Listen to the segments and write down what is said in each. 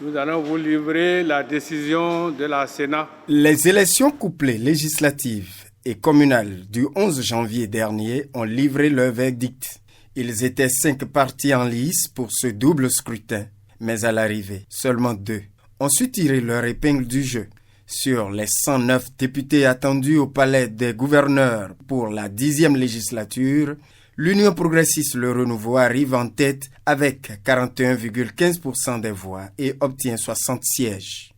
Nous allons vous livrer la décision de la Sénat. Les élections couplées législatives et communales du 11 janvier dernier ont livré leur verdict. Ils étaient 5 partis en lice pour ce double scrutin, mais à l'arrivée, seulement 2 ont su tirer leur épingle du jeu. Sur les 109 députés attendus au palais des gouverneurs pour la 10e législature, l'Union progressiste Le Renouveau arrive en tête avec 41,15% des voix et obtient 60 sièges.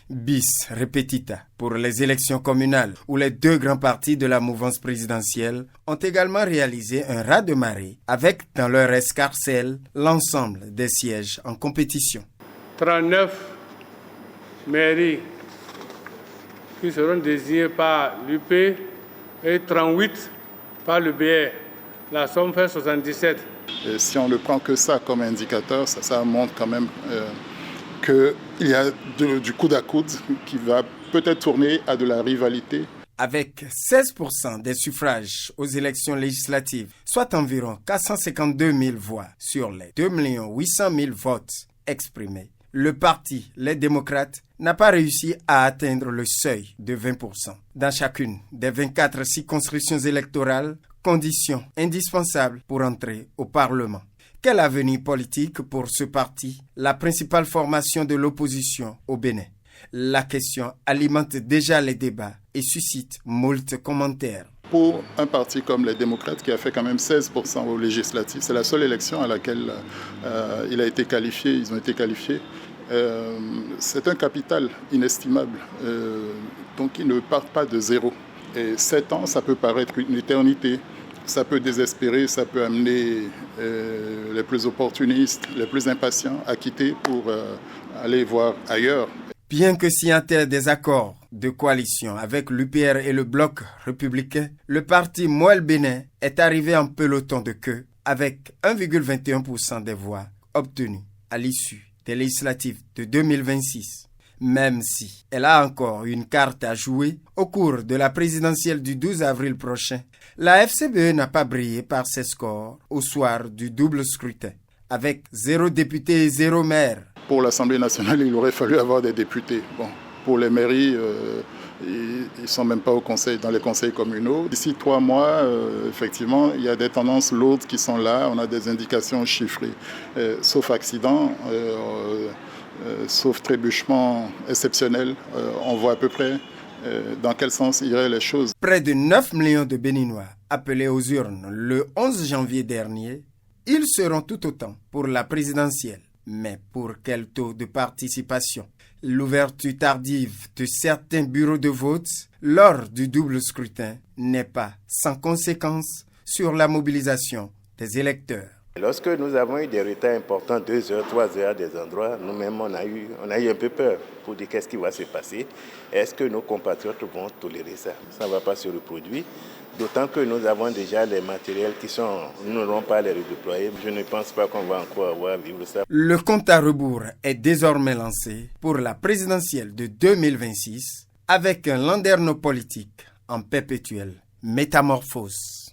Bis repetita pour les élections communales où les 2 grands partis de la mouvance présidentielle ont également réalisé un raz-de-marée avec dans leur escarcelle l'ensemble des sièges en compétition. 39 mairies qui seront désignées par l'UP et 38 par le BR. La somme fait 77. Et si on ne prend que ça comme indicateur, ça montre quand même qu'il y a du coude à coude qui va peut-être tourner à de la rivalité. Avec 16% des suffrages aux élections législatives, soit environ 452 000 voix sur les 2 800 000 votes exprimés, le parti Les Démocrates n'a pas réussi à atteindre le seuil de 20%. Dans chacune des 24 circonscriptions électorales, condition indispensable pour entrer au Parlement. Quel avenir politique pour ce parti, la principale formation de l'opposition au Bénin? La question alimente déjà les débats et suscite moult commentaires. Pour un parti comme les Démocrates qui a fait quand même 16% aux législatives, c'est la seule élection à laquelle ils ont été qualifiés. C'est un capital inestimable, donc ils ne partent pas de zéro. Et 7 ans, ça peut paraître une éternité. Ça peut désespérer, ça peut amener les plus opportunistes, les plus impatients à quitter pour aller voir ailleurs. Bien que signataire des accords de coalition avec l'UPR et le Bloc républicain, le parti Moël Bénin est arrivé en peloton de queue avec 1,21% des voix obtenues à l'issue des législatives de 2026. Même si elle a encore une carte à jouer au cours de la présidentielle du 12 avril prochain, la FCBE n'a pas brillé par ses scores au soir du double scrutin, avec 0 député et 0 maire. Pour l'Assemblée nationale, il aurait fallu avoir des députés. Bon, pour les mairies, ils ne sont même pas dans les conseils communaux. D'ici 3 mois, effectivement, il y a des tendances lourdes qui sont là. On a des indications chiffrées. Sauf accident, sauf trébuchement exceptionnel, on voit à peu près dans quel sens iraient les choses. Près de 9 millions de Béninois appelés aux urnes le 11 janvier dernier, ils seront tout autant pour la présidentielle. Mais pour quel taux de participation? L'ouverture tardive de certains bureaux de vote lors du double scrutin n'est pas sans conséquence sur la mobilisation des électeurs. Lorsque nous avons eu des retards importants, 2 heures, 3 heures à des endroits, nous-mêmes, on a eu un peu peur pour dire qu'est-ce qui va se passer. Est-ce que nos compatriotes vont tolérer ça? Ça ne va pas se reproduire. D'autant que nous avons déjà les matériels nous n'aurons pas les redéployer. Je ne pense pas qu'on va encore avoir à vivre ça. Le compte à rebours est désormais lancé pour la présidentielle de 2026 avec un landerneau politique en perpétuelle métamorphose.